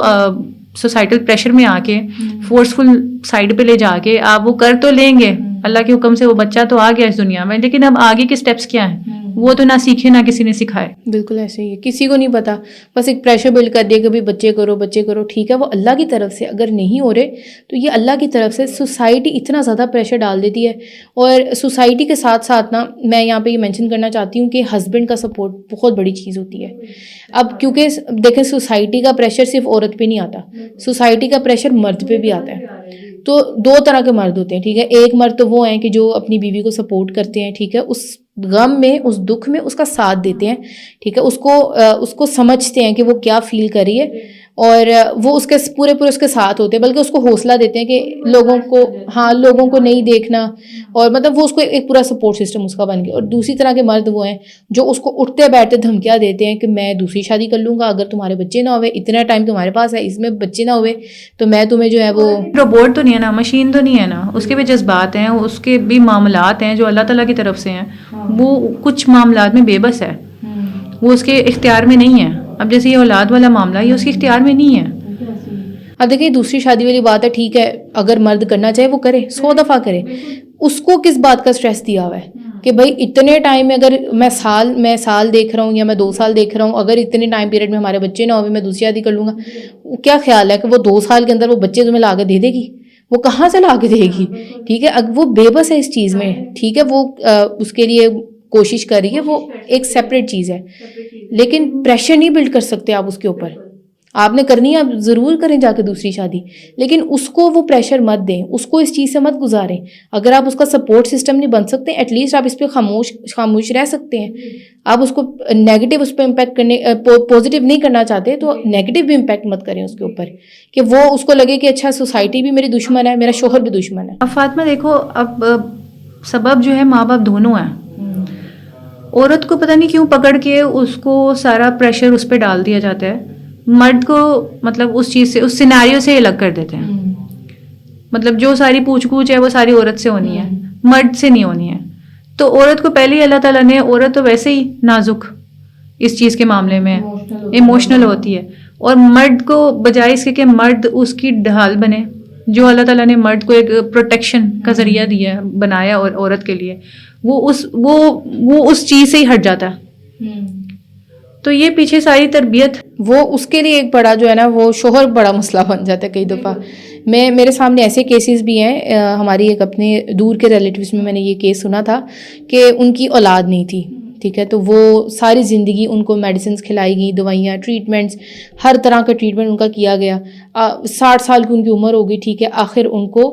سوسائٹل پریشر میں آ کے فورسفل سائڈ پہ لے جا کے آپ وہ کر تو لیں گے, اللہ کے حکم سے وہ بچہ تو آ گیا اس دنیا میں, لیکن اب آگے کے سٹیپس کیا ہیں وہ تو نہ سیکھے نہ کسی نے سکھائے. بالکل ایسے ہی ہے, کسی کو نہیں پتا, بس ایک پریشر بلڈ کر دیا کہ بھائی بچے کرو, ٹھیک ہے وہ اللہ کی طرف سے, اگر نہیں ہو رہے تو یہ اللہ کی طرف سے. سوسائٹی اتنا زیادہ پریشر ڈال دیتی ہے, اور سوسائٹی کے ساتھ ساتھ نا میں یہاں پہ یہ مینشن کرنا چاہتی ہوں کہ ہسبینڈ کا سپورٹ بہت بڑی چیز ہوتی ہے. اب کیونکہ دیکھیں سوسائٹی کا پریشر صرف عورت پہ نہیں آتا, سوسائٹی کا پریشر مرد پہ بھی آتا ہے. تو دو طرح کے مرد ہوتے ہیں, ٹھیک ہے. ایک مرد تو وہ ہیں کہ جو اپنی بیوی کو سپورٹ کرتے ہیں, ٹھیک ہے, اس غم میں اس دکھ میں اس کا ساتھ دیتے ہیں, ٹھیک ہے, اس کو سمجھتے ہیں کہ وہ کیا فیل کر رہی ہے, اور وہ اس کے پورے اس کے ساتھ ہوتے ہیں, بلکہ اس کو حوصلہ دیتے ہیں کہ لوگوں کو نہیں دیکھنا, اور مطلب وہ اس کو ایک پورا سپورٹ سسٹم اس کا بن گیا. اور دوسری طرح کے مرد وہ ہیں جو اس کو اٹھتے بیٹھتے دھمکیاں دیتے ہیں کہ میں دوسری شادی کر لوں گا اگر تمہارے بچے نہ ہوئے, اتنا ٹائم تمہارے پاس ہے, اس میں بچے نہ ہوئے تو میں تمہیں جو ہے وہ روبوٹ تو نہیں ہے نا, مشین تو نہیں ہے نا, اس کے بھی جذبات ہیں, اس کے بھی معاملات ہیں جو اللہ تعالیٰ کی طرف سے ہیں. وہ کچھ معاملات میں بے بس ہے, وہ اس کے اختیار میں نہیں ہے. اب جیسے یہ اولاد والا معاملہ یہ اس کے اختیار میں نہیں ہے. اب دیکھیں دوسری شادی والی بات ہے, ٹھیک ہے, اگر مرد کرنا چاہے وہ کرے, 100 دفعہ کرے. اس کو کس بات کا اسٹریس دیا ہوا ہے کہ بھائی اتنے ٹائم میں اگر میں سال دیکھ رہا ہوں یا میں 2 سال دیکھ رہا ہوں, اگر اتنے ٹائم پیریڈ میں ہمارے بچے نہ ہوئے میں دوسری شادی کر لوں گا. کیا خیال ہے کہ وہ 2 سال کے اندر وہ بچے تمہیں لا کے دے دے گی؟ وہ کہاں سے لا کے دے گی؟ ٹھیک ہے, وہ بے بس ہے اس چیز میں, ٹھیک ہے, وہ اس کے لیے کوشش کر رہی ہے, وہ ایک سیپریٹ چیز ہے. لیکن پریشر نہیں بلڈ کر سکتے آپ اس کے اوپر. آپ نے کرنی ہے آپ ضرور کریں جا کے دوسری شادی, لیکن اس کو وہ پریشر مت دیں, اس کو اس چیز سے مت گزاریں. اگر آپ اس کا سپورٹ سسٹم نہیں بن سکتے, ایٹ لیسٹ آپ اس پہ خاموش رہ سکتے ہیں. آپ اس کو نیگیٹو اس پہ امپیکٹ کرنے پازیٹیو نہیں کرنا چاہتے تو نیگیٹو بھی امپیکٹ مت کریں اس کے اوپر, کہ وہ اس کو لگے کہ اچھا سوسائٹی بھی میری دشمن ہے, میرا شوہر بھی دشمن ہے. اب فاطمہ دیکھو, اب سبب جو ہے ماں باپ دونوں ہیں. عورت کو پتہ نہیں کیوں پکڑ کے اس کو سارا پریشر اس پہ ڈال دیا جاتا ہے, مرد کو مطلب اس چیز سے, اس سیناریو سے الگ کر دیتے ہیں. مطلب جو ساری پوچھ گچھ ہے وہ ساری عورت سے ہونی ہے, مرد سے نہیں ہونی ہے. تو عورت کو پہلے اللہ تعالیٰ نے, عورت تو ویسے ہی نازک اس چیز کے معاملے میں ایموشنل ہوتی ہے, اور مرد کو بجائے اس کے کہ مرد اس کی ڈھال بنے, جو اللہ تعالیٰ نے مرد کو ایک پروٹیکشن کا ذریعہ دیا ہے, بنایا اور عورت کے لیے, وہ اس چیز سے ہی ہٹ جاتا ہے. تو یہ پیچھے ساری تربیت, وہ اس کے لیے ایک بڑا جو ہے نا وہ شوہر بڑا مسئلہ بن جاتا ہے کئی دفعہ. میرے سامنے ایسے کیسز بھی ہیں, ہماری ایک اپنے دور کے ریلیٹیوز میں نے یہ کیس سنا تھا کہ ان کی اولاد نہیں تھی, ٹھیک ہے, تو وہ ساری زندگی ان کو میڈیسنز کھلائی گئی, دوائیاں, ٹریٹمنٹس, ہر طرح کا ٹریٹمنٹ ان کا کیا گیا. 60 سال کی ان کی عمر ہو گئی, ٹھیک ہے, آخر ان کو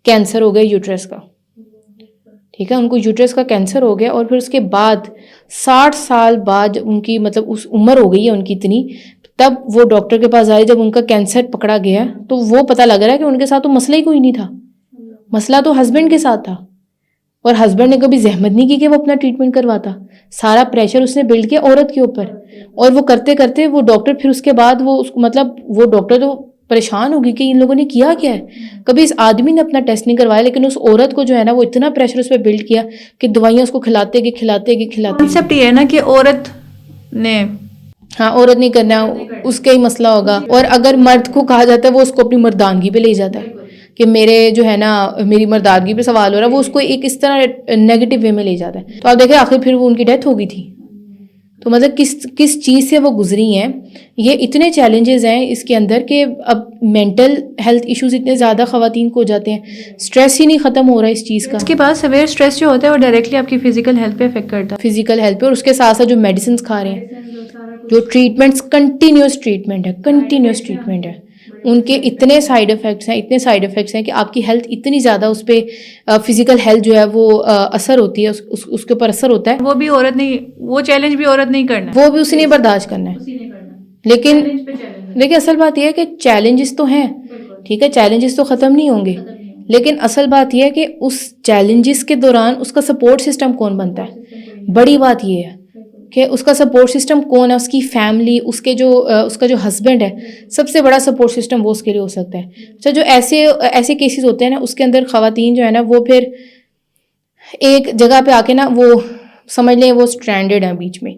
کینسر ہو گیا یوٹرس کا, ٹھیک ہے, ان کو یوٹرس کا کینسر ہو گیا. اور پھر اس کے بعد 60 سال بعد جب ان کی مطلب اس عمر ہو گئی ہے ان کی اتنی, تب وہ ڈاکٹر کے پاس آئے, جب ان کا کینسر پکڑا گیا تو وہ پتہ لگ رہا ہے کہ ان کے ساتھ تو مسئلہ ہی کوئی نہیں تھا, مسئلہ تو ہسبینڈ کے ساتھ تھا, اور ہسبینڈ نے کبھی زحمت نہیں کی کہ وہ اپنا ٹریٹمنٹ کرواتا. سارا پریشر اس نے بلڈ کیا عورت کے اوپر, اور وہ کرتے کرتے وہ ڈاکٹر, پھر اس کے بعد وہ مطلب وہ ڈاکٹر تو پریشان ہوگی کہ ان لوگوں نے کیا ہے. کبھی اس آدمی نے اپنا ٹیسٹ نہیں کروایا, لیکن اس عورت کو جو ہے نا وہ اتنا پریشر اس پہ بلڈ کیا کہ دوائیاں اس کو کھلاتے گئے. کانسیپٹ یہ ہے نا کہ عورت نے, عورت نہیں کرنا, اس کا ہی مسئلہ ہوگا. اور اگر مرد کو کہا جاتا ہے وہ اس کو اپنی مردانگی پہ لے جاتا ہے کہ میرے جو ہے نا میری مردانگی پہ سوال ہو رہا ہے, وہ اس کو ایک اس طرح نیگیٹو وے میں لے جاتا ہے. تو آپ دیکھیں آخر پھر وہ ان کی ڈیتھ ہو گئی تھی. تو مطلب کس چیز سے وہ گزری ہیں. یہ اتنے چیلنجز ہیں اس کے اندر کہ اب مینٹل ہیلتھ ایشوز اتنے زیادہ خواتین کو ہو جاتے ہیں, اسٹریس ہی نہیں ختم ہو رہا اس چیز کا. اس کے بعد سیویئر اسٹریس جو ہوتا ہے وہ ڈائریکٹلی آپ کی فزیکل ہیلتھ پہ افیکٹ کرتا ہے, فزیکل ہیلتھ پہ, اور اس کے ساتھ ساتھ جو میڈیسنس کھا رہے ہیں, جو ٹریٹمنٹس کنٹینیوس ٹریٹمنٹ ہے, ان کے اتنے سائیڈ افیکٹس ہیں کہ آپ کی ہیلتھ اتنی زیادہ اس پہ فزیکل ہیلتھ جو ہے وہ اثر ہوتی ہے, اس کے اوپر اثر ہوتا ہے. وہ بھی عورت نہیں, وہ چیلنج بھی عورت نہیں کرنا, وہ بھی اسی نے برداشت کرنا ہے. لیکن اصل بات یہ ہے کہ چیلنجز تو ہیں, ٹھیک ہے, چیلنجز تو ختم نہیں ہوں گے, لیکن اصل بات یہ ہے کہ اس چیلنجز کے دوران اس کا سپورٹ سسٹم کون بنتا ہے. بڑی بات یہ ہے کہ اس کا سپورٹ سسٹم کون ہے, اس کی فیملی, اس کا جو ہسبینڈ ہے, سب سے بڑا سپورٹ سسٹم وہ اس کے لیے ہو سکتا ہے. اچھا, جو ایسے کیسز ہوتے ہیں نا, اس کے اندر خواتین جو ہے نا وہ پھر ایک جگہ پہ آ کے نا وہ سمجھ لیں وہ اسٹرینڈڈ ہیں بیچ میں,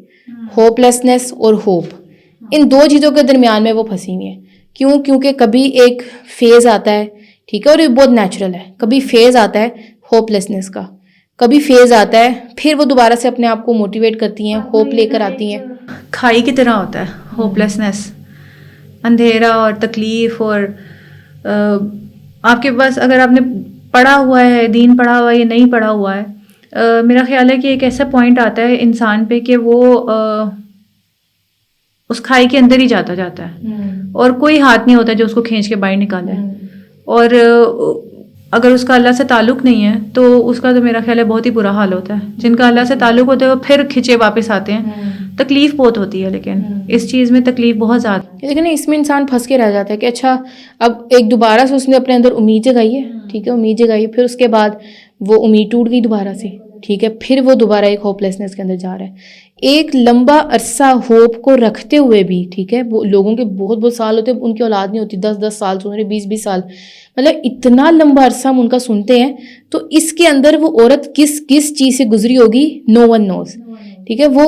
ہوپ لیسنس اور ہوپ, ان دو چیزوں کے درمیان میں وہ پھنسی ہوئی ہیں. کیونکہ کبھی ایک فیز آتا ہے, ٹھیک ہے, اور یہ بہت نیچرل ہے, کبھی فیز آتا ہے ہوپ لیسنس کا. کبھی فیز آتا ہے, پھر وہ دوبارہ سے اپنے آپ کو موٹیویٹ کرتی ہیں, ہوپ لے کر آتی ہیں. کھائی کی طرح ہوتا ہے ہوپ لیسنس, اندھیرا اور تکلیف, اور آپ کے پاس اگر آپ نے پڑھا ہوا ہے, دین پڑھا ہوا ہے یا نہیں پڑھا ہوا ہے, میرا خیال ہے کہ ایک ایسا پوائنٹ آتا ہے انسان پہ کہ وہ اس کھائی کے اندر ہی جاتا ہے اور کوئی ہاتھ نہیں ہوتا جو اس کو کھینچ کے باہر نکالے. اور اگر اس کا اللہ سے تعلق نہیں ہے تو اس کا تو میرا خیال ہے بہت ہی برا حال ہوتا ہے. جن کا اللہ سے تعلق ہوتا ہے وہ پھر کھنچے واپس آتے ہیں. تکلیف بہت ہوتی ہے, لیکن اس چیز میں تکلیف بہت زیادہ. لیکن اس میں انسان پھنس کے رہ جاتا ہے کہ اچھا اب ایک دوبارہ سے اس نے اپنے اندر امید جگائی ہے, ٹھیک ہے, امید جگائی, پھر اس کے بعد وہ امید ٹوٹ گئی دوبارہ سے, ٹھیک ہے, پھر وہ دوبارہ ایک ہوپ لیسنس کے اندر جا رہا ہے. ایک لمبا عرصہ ہوپ کو رکھتے ہوئے بھی, ٹھیک ہے, وہ لوگوں کے بہت بہت سال ہوتے ہیں, ان کی اولاد نہیں ہوتی, 10 سال سن رہے, 20 سال, مطلب اتنا لمبا عرصہ ہم ان کا سنتے ہیں. تو اس کے اندر وہ عورت کس چیز سے گزری ہوگی, نو ون نوز, ٹھیک ہے. وہ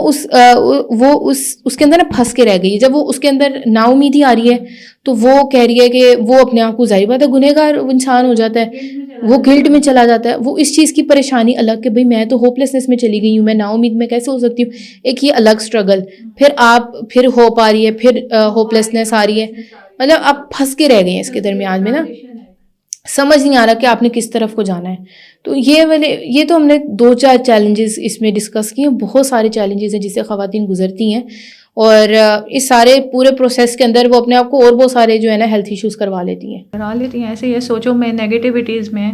اس کے اندر نا پھنس کے رہ گئی. جب وہ اس کے اندر نا امیدی آ رہی ہے تو وہ کہہ رہی ہے کہ وہ اپنے آپ کو, ظاہر بات ہے گنہگار انسان ہو جاتا ہے, وہ گلٹ میں چلا جاتا ہے, وہ اس چیز کی پریشانی الگ کہ بھئی میں تو ہوپ لیسنس میں چلی گئی ہوں, میں نا امید میں کیسے ہو سکتی ہوں, ایک یہ الگ اسٹرگل. پھر ہوپ آ رہی ہے, پھر ہوپ لیسنس آ رہی ہے, مطلب آپ پھنس کے رہ گئے ہیں اس کے درمیان میں نا, سمجھ نہیں آ رہا کہ آپ نے کس طرف کو جانا ہے. تو یہ تو ہم نے 2-4 چیلنجز اس میں ڈسکس کیے ہیں. بہت سارے چیلنجز ہیں جس سے خواتین گزرتی ہیں, اور اس سارے پورے پروسیس کے اندر وہ اپنے آپ کو اور بہت سارے جو ہے نا ہیلتھ ایشوز کروا لیتی ہیں. ایسے ہی ہے, سوچو میں نیگیٹیوٹیز میں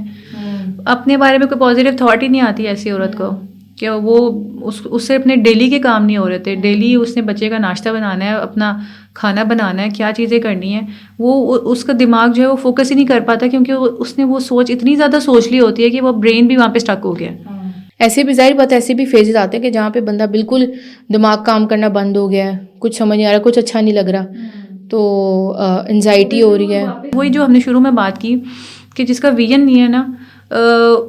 اپنے بارے میں کوئی پازیٹیو تھاٹ ہی نہیں آتی ایسی عورت کو کہ وہ اس سے اپنے ڈیلی کے کام نہیں ہو رہے تھے. ڈیلی اس نے بچے کا ناشتہ بنانا ہے, اپنا کھانا بنانا ہے, کیا چیزیں کرنی ہیں, وہ اس کا دماغ جو ہے وہ فوکس ہی نہیں کر پاتا, کیونکہ اس نے وہ سوچ اتنی زیادہ سوچ لی ہوتی ہے کہ وہ برین بھی وہاں پہ اسٹک ہو گیا. ایسے بھی ظاہر بات ہے, ایسے بھی فیزز آتے ہیں کہ جہاں پہ بندہ بالکل دماغ کام کرنا بند ہو گیا ہے, کچھ سمجھ نہیں آ رہا, کچھ اچھا نہیں لگ رہا, تو انزائٹی ہو رہی ہے. وہی جو ہم نے شروع میں بات کی کہ جس کا ویژن نہیں ہے نا,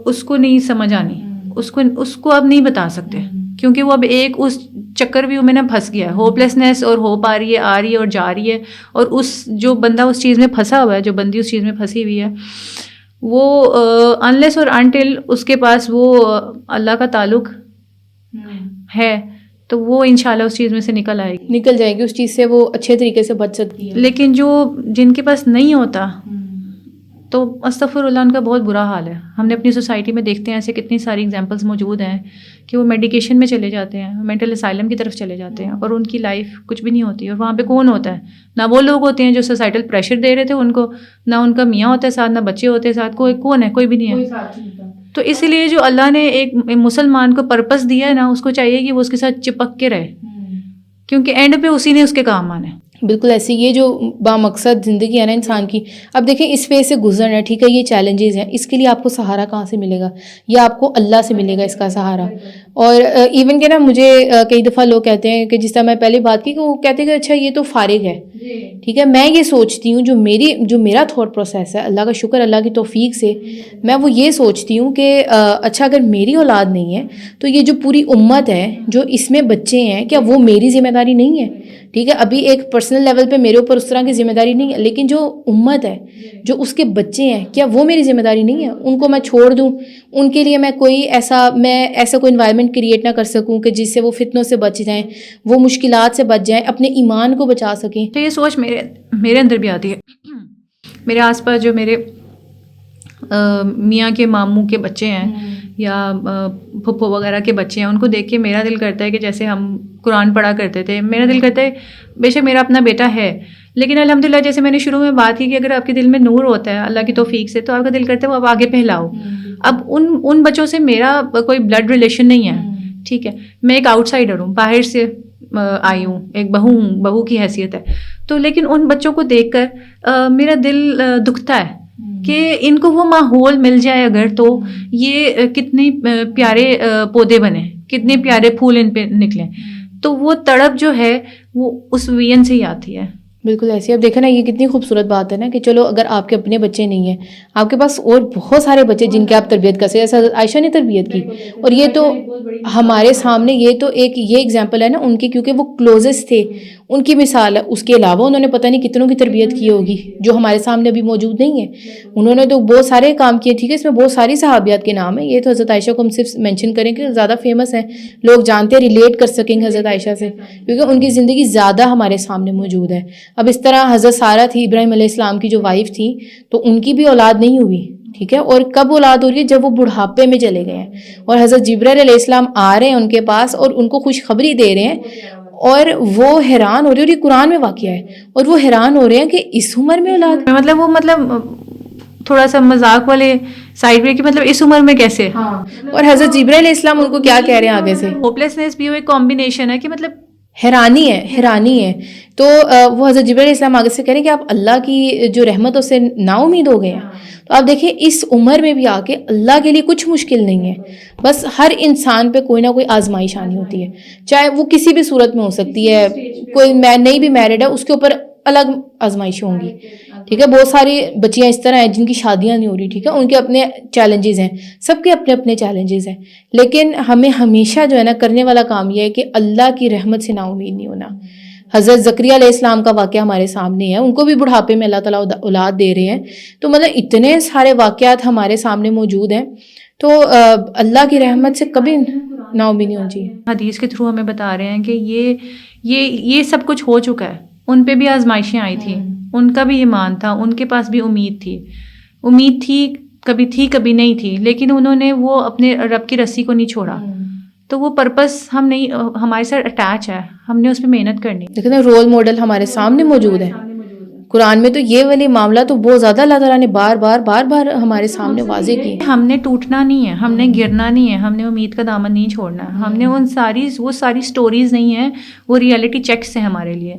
اس کو نہیں سمجھ آنی, اس کو اب نہیں بتا سکتے, کیونکہ وہ اب ایک اس چکر ویو میں نا پھنس گیا ہے. ہوپ لیسنس اور ہوپ آ رہی ہے اور جا رہی ہے, اور اس جو بندہ اس چیز میں پھنسا ہوا ہے, جو بندی اس چیز میں پھنسی ہوئی ہے, وہ انلیس اور انٹل اس کے پاس وہ اللہ کا تعلق ہے تو وہ انشاءاللہ اس چیز میں سے نکل جائے گی, اس چیز سے وہ اچھے طریقے سے بچ سکتی ہے. لیکن جن کے پاس نہیں ہوتا تو استغفر اللہ, ان کا بہت برا حال ہے. ہم نے اپنی سوسائٹی میں دیکھتے ہیں ایسے کتنی ساری اگزامپلس موجود ہیں کہ وہ میڈیکیشن میں چلے جاتے ہیں, مینٹل اسائلم کی طرف چلے جاتے ہیں, اور ان کی لائف کچھ بھی نہیں ہوتی. اور وہاں پہ کون ہوتا ہے؟ نہ وہ لوگ ہوتے ہیں جو سوسائٹل پریشر دے رہے تھے ان کو, نہ ان کا میاں ہوتا ہے ساتھ, نہ بچے ہوتے ہیں ساتھ, کون ہے؟ کوئی بھی نہیں ہے. تو اس لیے جو اللہ نے ایک مسلمان کو پرپس دیا ہے نا, اس کو چاہیے کہ وہ اس کے ساتھ چپک کے رہے, کیونکہ اینڈ پہ اسی نے اس کے کام آنا ہے. بالکل ایسے یہ جو بامقصد زندگی ہے نا انسان کی, اب دیکھیں اس فیز سے گزرنا ہے, ٹھیک ہے, یہ چیلنجز ہیں, اس کے لیے آپ کو سہارا کہاں سے ملے گا؟ یا آپ کو اللہ سے ملے گا اس کا سہارا. اور ایون کہ نا مجھے کئی دفعہ لوگ کہتے ہیں کہ جس طرح میں پہلے بات کی کہ وہ کہتے ہیں کہ اچھا یہ تو فارغ ہے, ٹھیک ہے. میں یہ سوچتی ہوں جو میرا تھاٹ پروسیس ہے, اللہ کا شکر, اللہ کی توفیق سے میں وہ یہ سوچتی ہوں کہ اچھا اگر میری اولاد نہیں ہے تو یہ جو پوری امت ہے, جو اس میں بچے ہیں, کیا وہ میری ذمہ داری نہیں ہے؟ ٹھیک ہے, ابھی ایک پرسنل لیول پہ میرے اوپر اس طرح کی ذمہ داری نہیں ہے, لیکن جو امت ہے, جو اس کے بچے ہیں, کیا وہ میری ذمہ داری نہیں ہے؟ ان کو میں چھوڑ دوں, ان کے لیے میں ایسا کوئی انوائرمنٹ کریٹ نہ کر سکوں کہ جس سے وہ فتنوں سے بچ جائیں, وہ مشکلات سے بچ جائیں, اپنے ایمان کو بچا سکیں. تو یہ سوچ میرے اندر بھی آتی ہے. میرے آس پاس جو میرے میاں کے ماموں کے بچے ہیں یا پھپھو وغیرہ کے بچے ہیں, ان کو دیکھ کے میرا دل کرتا ہے کہ جیسے ہم قرآن پڑھا کرتے تھے. میرا دل کرتا ہے, بے شک میرا اپنا بیٹا ہے, لیکن الحمدللہ جیسے میں نے شروع میں بات کی کہ اگر آپ کے دل میں نور ہوتا ہے اللہ کی توفیق سے, تو آپ کا دل کرتا ہے وہ اب آگے پھیلاؤ. اب ان بچوں سے میرا کوئی بلڈ ریلیشن نہیں ہے, ٹھیک ہے, میں ایک آؤٹ سائڈر ہوں, باہر سے آئی ہوں, ایک بہو کی حیثیت ہے. تو لیکن ان بچوں کو دیکھ کر میرا دل دکھتا ہے کہ ان کو وہ ماحول مل جائے اگر, تو یہ کتنے پیارے پودے بنے, کتنے پیارے پھول ان پہ نکلیں. تو وہ تڑپ جو ہے وہ اس وین سے ہی آتی ہے. بالکل ایسے. اب دیکھیں نا, یہ کتنی خوبصورت بات ہے نا کہ چلو اگر آپ کے اپنے بچے نہیں ہیں, آپ کے پاس اور بہت سارے بچے جن کی آپ تربیت کر سکتے, جیسے عائشہ نے تربیت کی, اور یہ تو ہمارے سامنے یہ تو ایک یہ ایگزامپل ہے نا ان کی, کیونکہ وہ کلوزسٹ تھے, ان کی مثال ہے. اس کے علاوہ انہوں نے پتہ نہیں کتنوں کی تربیت کی ہوگی جو ہمارے سامنے ابھی موجود نہیں ہے. انہوں نے تو بہت سارے کام کیے. ٹھیک ہے, اس میں بہت ساری صحابیات کے نام ہیں. یہ تو حضرت عائشہ کو ہم صرف مینشن کریں کہ زیادہ فیمس ہیں, لوگ جانتے ہیں, ریلیٹ کر سکیں گے حضرت عائشہ سے, کیونکہ ان کی زندگی زیادہ ہمارے سامنے موجود ہے. اب اس طرح حضرت سارہ تھی, ابراہیم علیہ السلام کی جو وائف تھی, تو ان کی بھی اولاد نہیں ہوئی. ٹھیک ہے, اور کب اولاد ہو رہی ہے؟ جب وہ بڑھاپے میں چلے گئے ہیں, اور حضرت جبرائیل علیہ السلام آ رہے ہیں ان کے پاس اور ان کو خوشخبری دے رہے ہیں, اور وہ حیران ہو رہے ہیں, اور یہ قرآن میں واقعہ ہے, اور وہ حیران ہو رہے ہیں کہ اس عمر میں اولاد. مطلب وہ تھوڑا سا مذاق والے سائڈ پہ کہ مطلب اس عمر میں کیسے. اور حضرت جبرائیل علیہ السلام ان کو کیا کہہ رہے ہیں آگے سے؟ ہوپلیسنس بھی وہ ایک کمبینیشن ہے کہ مطلب حیرانی ہے. تو وہ حضرت جبرائیل علیہ السلام آگے سے کہہ رہے ہیں کہ آپ اللہ کی جو رحمتوں سے نا امید ہو گئے ہیں. تو آپ دیکھیں اس عمر میں بھی آ کے اللہ کے لیے کچھ مشکل نہیں ہے. بس ہر انسان پہ کوئی نہ کوئی آزمائش آنی ہوتی ہے, چاہے وہ کسی بھی صورت میں ہو سکتی ہے. کوئی نہیں بھی میرڈ ہے, اس کے اوپر الگ آزمائشیں ہوں گی. ٹھیک ہے, بہت ساری بچیاں اس طرح ہیں جن کی شادیاں نہیں ہو رہی. ٹھیک ہے, ان کے اپنے چیلنجز ہیں, سب کے اپنے اپنے چیلنجز ہیں. لیکن ہمیں ہمیشہ جو ہے نا کرنے والا کام یہ ہے کہ اللہ کی رحمت سے نا امید نہیں ہونا. حضرت زکریا علیہ السلام کا واقعہ ہمارے سامنے ہے, ان کو بھی بڑھاپے میں اللہ تعالیٰ اولاد دے رہے ہیں. تو مطلب اتنے سارے واقعات ہمارے سامنے موجود ہیں, تو اللہ کی رحمت سے کبھی نا امید نہیں ہونی چاہیے. حدیث کے تھرو ہمیں بتا رہے ہیں کہ یہ سب کچھ ہو چکا ہے. ان پہ بھی آزمائشیں آئی تھیں, ان کا بھی ایمان تھا, ان کے پاس بھی امید تھی, کبھی نہیں تھی, لیکن انہوں نے وہ اپنے رب کی رسی کو نہیں چھوڑا. تو وہ پرپس ہمارے ساتھ اٹیچ ہے, ہم نے اس پہ محنت کرنی. لیکن رول ماڈل ہمارے سامنے موجود ہے. قرآن میں تو یہ والی معاملہ تو بہت زیادہ اللہ تعالیٰ نے بار بار ہمارے سامنے واضح کی. ہم نے ٹوٹنا نہیں ہے, ہم نے گرنا نہیں ہے, ہم نے امید کا دامن نہیں چھوڑنا ہے. ہم نے وہ ساری سٹوریز نہیں ہیں, وہ ریئلٹی چیکس ہیں ہمارے لیے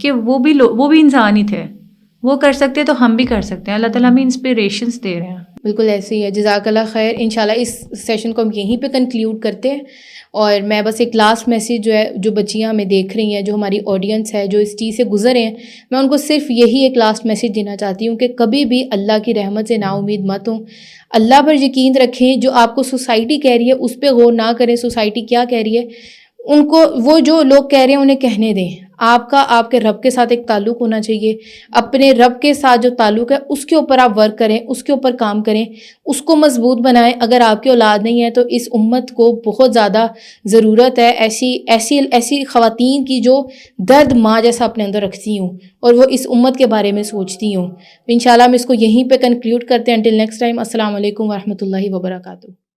کہ وہ بھی انسان ہی تھے, وہ کر سکتے تو ہم بھی کر سکتے ہیں. اللہ تعالیٰ ہمیں انسپریشنس دے رہے ہیں. بالکل ایسے ہی ہے. جزاک اللہ خیر. انشاءاللہ اس سیشن کو ہم یہیں پہ کنکلیوڈ کرتے ہیں, اور میں بس ایک لاسٹ میسیج جو ہے, جو بچیاں ہمیں دیکھ رہی ہیں, جو ہماری آڈینس ہے, جو اس چیز سے گزرے ہیں, میں ان کو صرف یہی ایک لاسٹ میسیج دینا چاہتی ہوں کہ کبھی بھی اللہ کی رحمت سے نا امید مت ہوں. اللہ پر یقین رکھیں. جو آپ کو سوسائٹی کہہ رہی ہے اس پہ غور نہ کریں, سوسائٹی کیا کہہ رہی ہے ان کو, وہ جو لوگ کہہ رہے ہیں انہیں کہنے دیں. آپ کے رب کے ساتھ ایک تعلق ہونا چاہیے. اپنے رب کے ساتھ جو تعلق ہے اس کے اوپر آپ ورک کریں, اس کے اوپر کام کریں, اس کو مضبوط بنائیں. اگر آپ کی اولاد نہیں ہے تو اس امت کو بہت زیادہ ضرورت ہے ایسی خواتین کی جو درد ماں جیسا اپنے اندر رکھتی ہوں اور وہ اس امت کے بارے میں سوچتی ہوں. انشاءاللہ ہم اس کو یہیں پہ کنکلیوڈ کرتے ہیں. انٹل نیکسٹ ٹائم, السلام علیکم ورحمۃ اللہ وبرکاتہ.